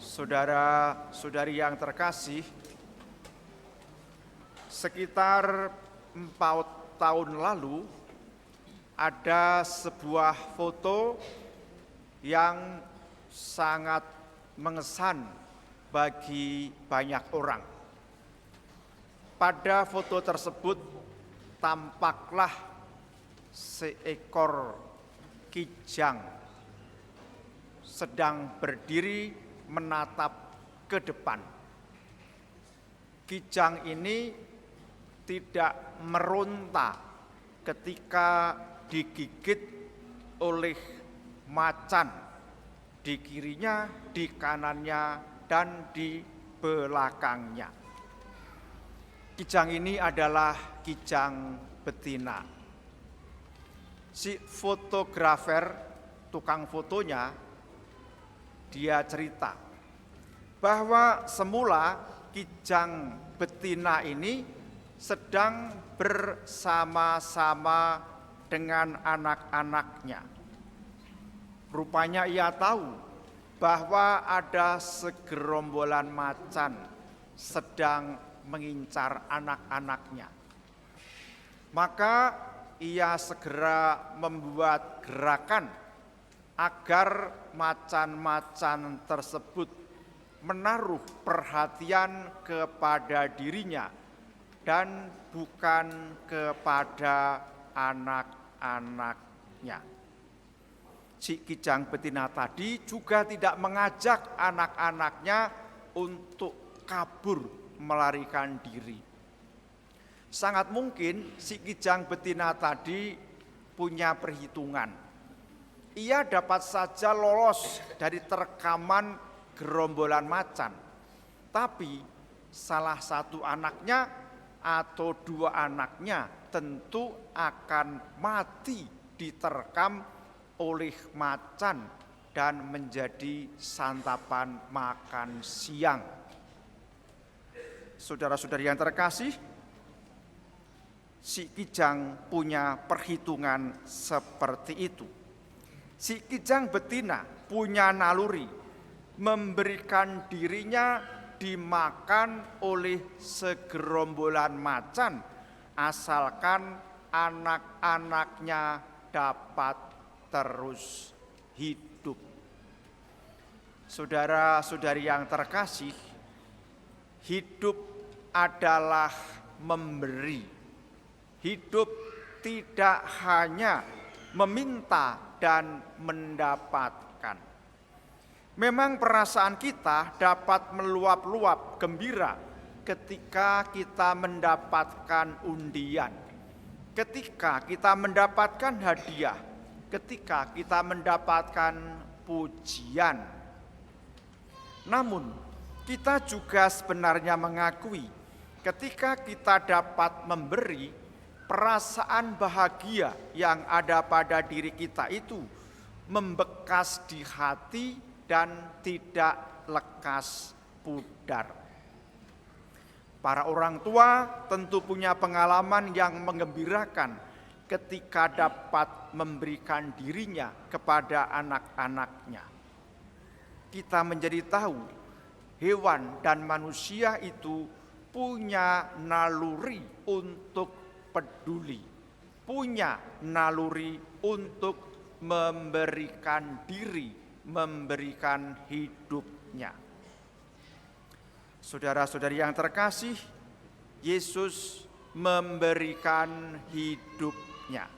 Saudara-saudari yang terkasih, sekitar 4 tahun lalu ada sebuah foto yang sangat mengesan bagi banyak orang. Pada foto tersebut tampaklah seekor kijang sedang berdiri menatap ke depan. Kijang ini tidak meronta ketika digigit oleh macan di kirinya, di kanannya, dan di belakangnya. Kijang ini adalah kijang betina. Si fotografer, tukang fotonya, dia cerita bahwa semula kijang betina ini sedang bersama-sama dengan anak-anaknya. Rupanya ia tahu bahwa ada segerombolan macan sedang mengincar anak-anaknya. Maka ia segera membuat gerakan agar macan-macan tersebut menaruh perhatian kepada dirinya dan bukan kepada anak-anaknya. Si kijang betina tadi juga tidak mengajak anak-anaknya untuk kabur melarikan diri. Sangat mungkin si kijang betina tadi punya perhitungan. Ia dapat saja lolos dari terkaman gerombolan macan, tapi salah satu anaknya atau 2 anaknya tentu akan mati diterkam oleh macan dan menjadi santapan makan siang. Saudara-saudari yang terkasih, si kijang punya perhitungan seperti itu. Si kijang betina punya naluri memberikan dirinya dimakan oleh segerombolan macan asalkan anak-anaknya dapat terus hidup. Saudara-saudari yang terkasih, hidup adalah memberi. Hidup tidak hanya meminta dan mendapatkan. Memang perasaan kita dapat meluap-luap gembira ketika kita mendapatkan undian, ketika kita mendapatkan hadiah, ketika kita mendapatkan pujian. Namun, kita juga sebenarnya mengakui ketika kita dapat memberi, perasaan bahagia yang ada pada diri kita itu membekas di hati dan tidak lekas pudar. Para orang tua tentu punya pengalaman yang menggembirakan ketika dapat memberikan dirinya kepada anak-anaknya. Kita menjadi tahu hewan dan manusia itu punya naluri untuk peduli, punya naluri untuk memberikan diri, memberikan hidupnya. Saudara-saudari yang terkasih, Yesus memberikan hidupnya.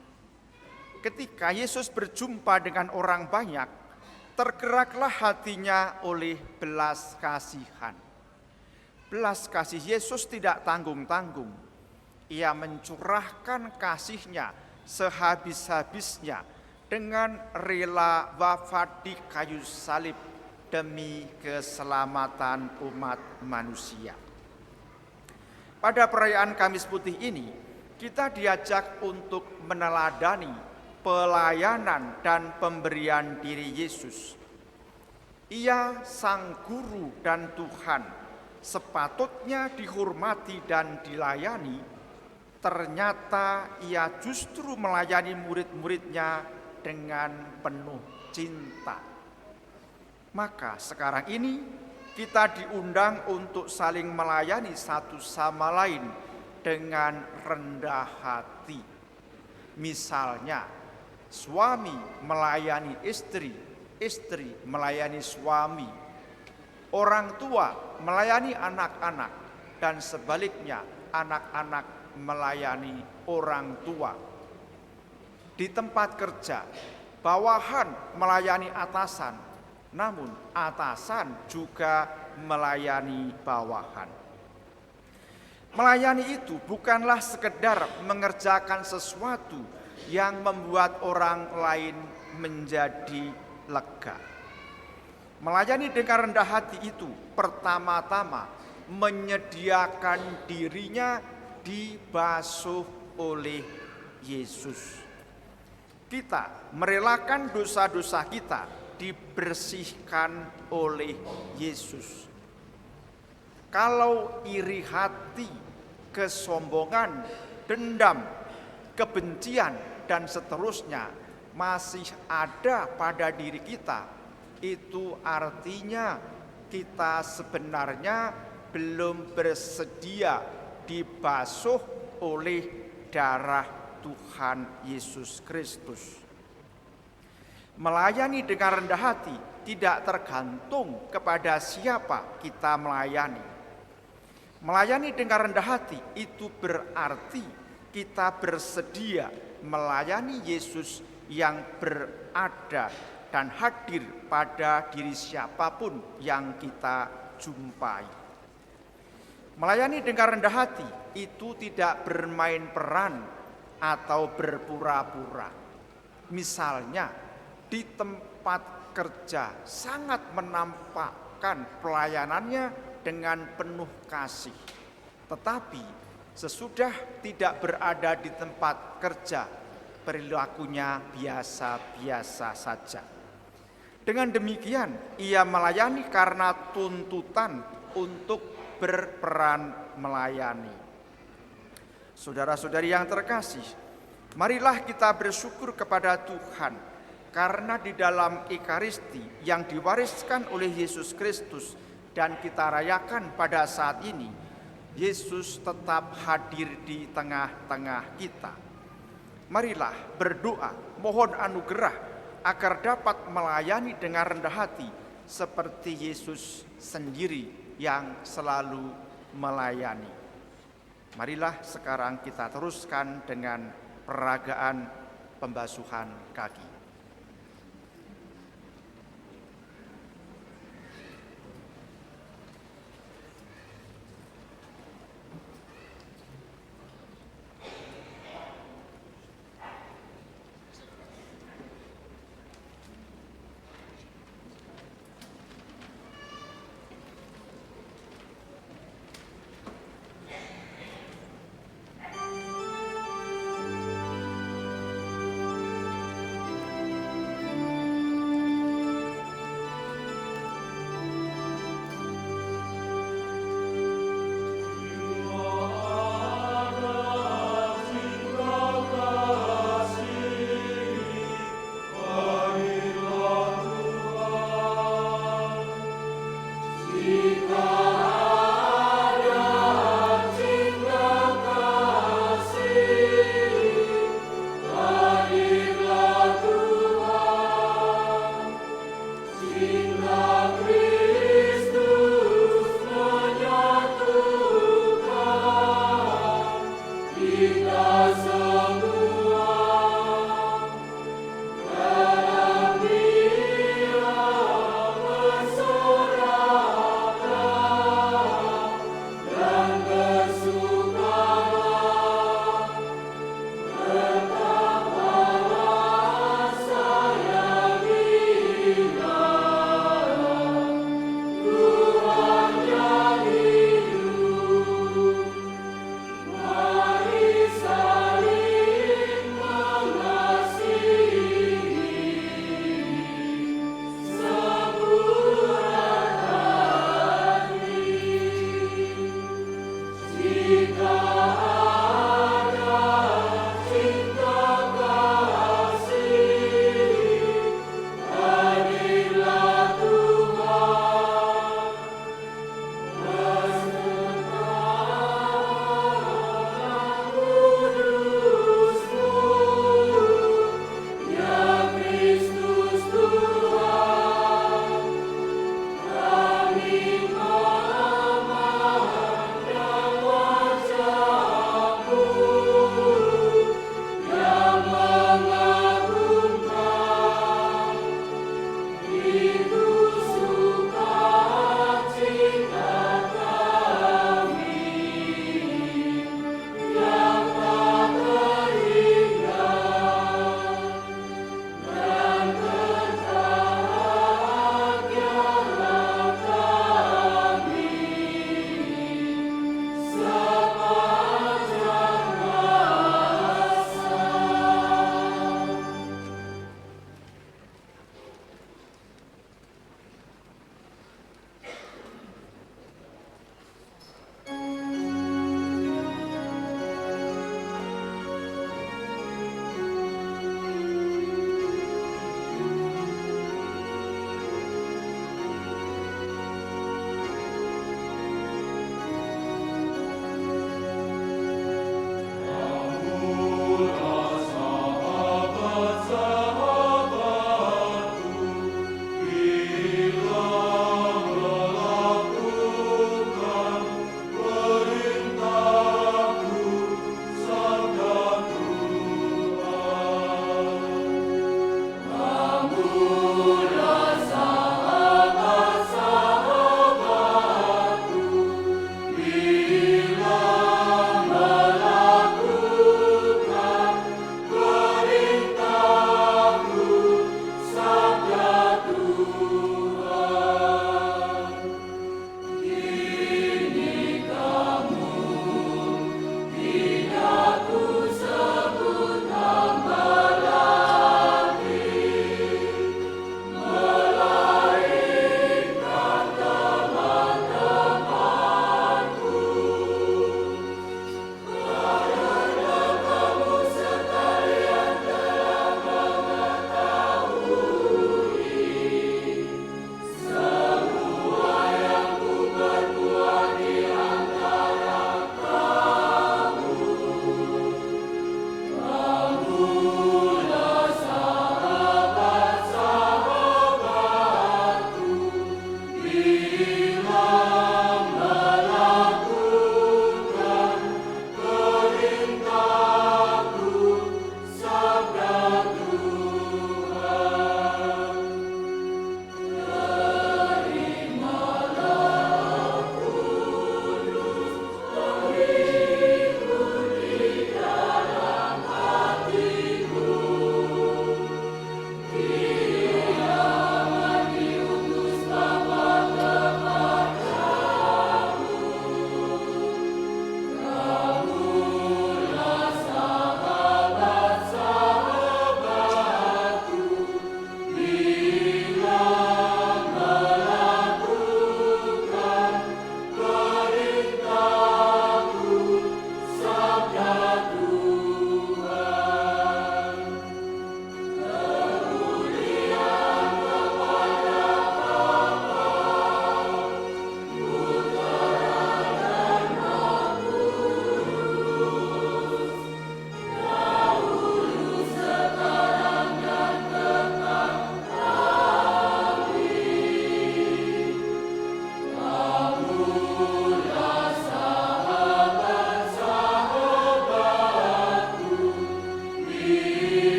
Ketika Yesus berjumpa dengan orang banyak, tergeraklah hatinya oleh belas kasihan. Belas kasih Yesus tidak tanggung-tanggung. Ia mencurahkan kasihnya sehabis-habisnya dengan rela wafat di kayu salib demi keselamatan umat manusia. Pada perayaan Kamis Putih ini, kita diajak untuk meneladani pelayanan dan pemberian diri Yesus. Ia sang guru dan Tuhan, sepatutnya dihormati dan dilayani. Ternyata ia justru melayani murid-muridnya dengan penuh cinta. Maka sekarang ini kita diundang untuk saling melayani satu sama lain dengan rendah hati. Misalnya, suami melayani istri, istri melayani suami, orang tua melayani anak-anak, dan sebaliknya anak-anak melayani orang tua. Di tempat kerja, bawahan melayani atasan, namun atasan juga melayani bawahan. Melayani itu bukanlah sekedar mengerjakan sesuatu yang membuat orang lain menjadi lega. Melayani dengan rendah hati itu pertama-tama menyediakan dirinya dibasuh oleh Yesus. Kita merelakan dosa-dosa kita dibersihkan oleh Yesus. Kalau iri hati, kesombongan, dendam, kebencian, dan seterusnya masih ada pada diri kita, itu artinya kita sebenarnya belum bersedia dibasuh oleh darah Tuhan Yesus Kristus. Melayani dengan rendah hati tidak tergantung kepada siapa kita melayani. Melayani dengan rendah hati itu berarti kita bersedia melayani Yesus yang berada dan hadir pada diri siapapun yang kita jumpai. Melayani dengan rendah hati itu tidak bermain peran atau berpura-pura. Misalnya, di tempat kerja sangat menampakkan pelayanannya dengan penuh kasih. Tetapi sesudah tidak berada di tempat kerja, perilakunya biasa-biasa saja. Dengan demikian, ia melayani karena tuntutan untuk berperan melayani. Saudara-saudari yang terkasih, marilah kita bersyukur kepada Tuhan karena di dalam Ekaristi yang diwariskan oleh Yesus Kristus dan kita rayakan pada saat ini, Yesus tetap hadir di tengah-tengah kita. Marilah berdoa, mohon anugerah agar dapat melayani dengan rendah hati seperti Yesus sendiri yang selalu melayani. Marilah sekarang kita teruskan dengan peragaan pembasuhan kaki. Ibu